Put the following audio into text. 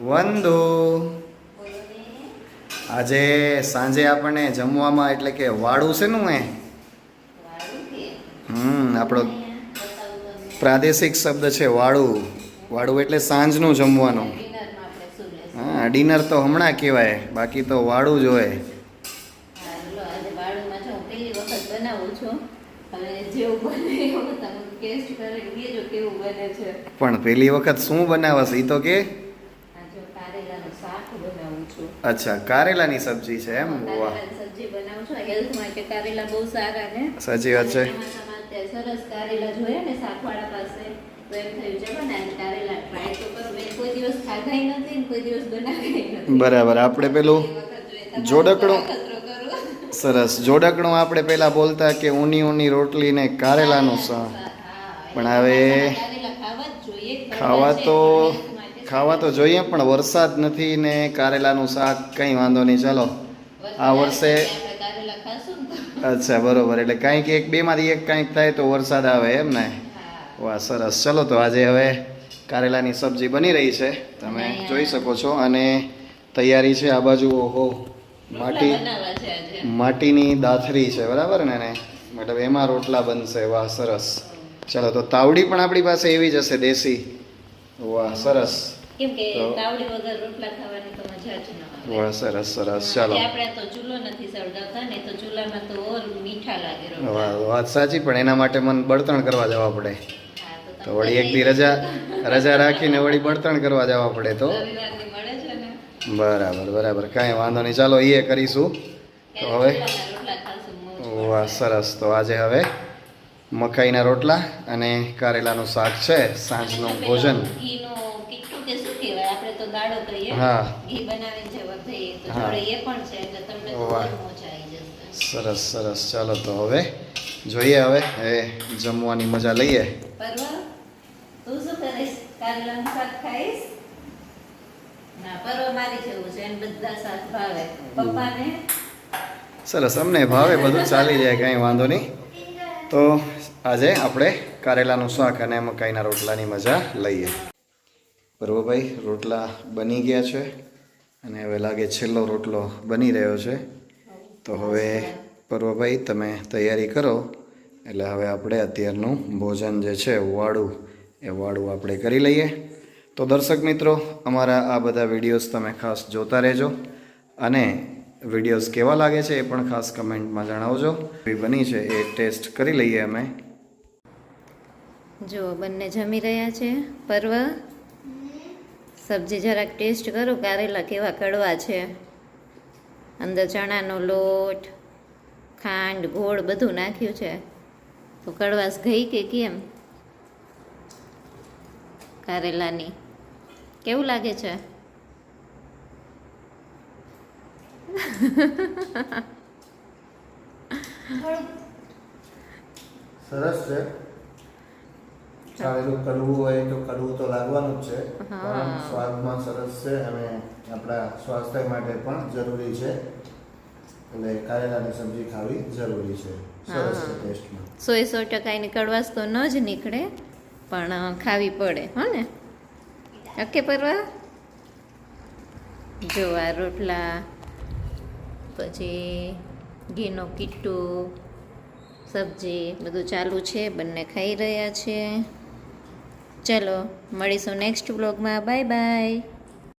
વંદુ આજે સાંજે આપણને જમવામાં એટલે કે વાળું છે નું આપણો પ્રાદેશિક શબ્દ છે વાળું. વાળું એટલે સાંજનું જમવાનું. હા, ડિનર તો હમણાં કહેવાય, બાકી તો વાળું જ હોય. પણ પેલી વખત શું બનાવશે એ તો કે? અચ્છા, કારેલાની સબ્જી છે એમ? વાહ, સબ્જી બનાવું છું. હેલ્થ માટે કારેલા બહુ સારા ને. સાચી વાત છે. સરસ કારેલા જોયા ને સાખવાડા પાસે, તો એમ થયું છે ને કારેલા ટ્રાય તો કરું. મેં કોઈ દિવસ ખાધાય નથી ને કોઈ દિવસ બનાવ્યા નથી. બરાબર. આપણે પેલું જોડકણું, સરસ, જોડકણું આપણે પેલા બોલતા કે ઊની ઊની રોટલી ને કારેલાનું શાક. પણ હવે ખાવા તો જોઈએ, પણ વરસાદ નથી ને કારેલાનું શાક કંઈ વાંધો નહીં. ચાલો આ વર્ષે, અચ્છા બરોબર, એટલે કાંઈક એક બેમાંથી એક કાંઈક થાય તો વરસાદ આવે એમ ને? વાહ, સરસ. ચલો તો આજે હવે કારેલાની સબ્જી બની રહી છે, તમે જોઈ શકો છો. અને તૈયારી છે આ બાજુ. ઓહો, માટીની દાથરી છે, બરાબર ને? મતલબ એમાં રોટલા બનશે. વાહ, સરસ. ચાલો તો તાવડી પણ આપણી પાસે એવી જ હશે, દેશી. વાહ, સરસ. વાહ, સરસ સરસ. ચાલો, વાહ, વાત સાચી. પણ એના માટે મને બળતણ કરવા જવા પડે, તો વળી એક દી રજા રાખીને વળી બળતણ કરવા જવા પડે તો. બરાબર બરાબર, કાંઈ વાંધો નહીં. ચાલો એ કરીશું. તો હવે વાહ, સરસ. તો આજે હવે મકાઈના રોટલા અને કારેલાનું શાક છે, સાંજનું ભોજન. હા, વાહ, સરસ સરસ. ચાલો તો હવે જોઈએ, હવે જમવાની મજા લઈએ. સરસ, અમને ભાવે, બધું ચાલી જાય, કાંઈ વાંધો નહીં. તો આજે આપણે કારેલાનું શાક અને મકાઈના રોટલાની મજા લઈએ. પર્વભાઈ, રોટલા બની ગયા છે અને હવે લાગે છેલ્લો રોટલો બની રહ્યો છે. તો હવે પર્વભાઈ તમે તૈયારી કરો, એટલે હવે આપણે અત્યારનું ભોજન જે છે વાળું, એ વાળું આપણે કરી લઈએ. તો દર્શક મિત્રો, અમારા આ બધા વિડીયોઝ તમે ખાસ જોતા રહેજો અને વિડીયોઝ કેવા લાગે છે એ પણ ખાસ કમેન્ટમાં જણાવજો. એ બની છે એ ટેસ્ટ કરી લઈએ અમે. જો બંને જમી રહ્યા છે. પર્વ, સબ્જી જરાક ટેસ્ટ કરો, કારેલા કેવા કડવા છે. અંદર ચણાનો લોટ, ખાંડ, ગોળ બધું નાખ્યું છે, તો કડવાશ ગઈ કે કેમ કારેલાની? કેવું લાગે છે? સરસ છે. કારેલું કડવું હોય તો કડવું તો લાગવાનું જ છે, પણ સ્વાદમાં સરસ છે અને આપણા સ્વાસ્થ્ય માટે પણ જરૂરી છે. એટલે કારેલાની સબ્જી ખાવી જરૂરી છે. સરસ છે ટેસ્ટમાં. 100% એની કડવાશ તો ન જ નીકળે, પણ ખાવી પડે, હો ને? ઓકે પરવા? જો આ રોટલા, પછી ઘીનો કીટુ, સબ્જી બધું ચાલુ છે, બંને ખાઈ રહ્યા છે. ચલો મળીશું નેક્સ્ટ વ્લોગમાં. Bye bye.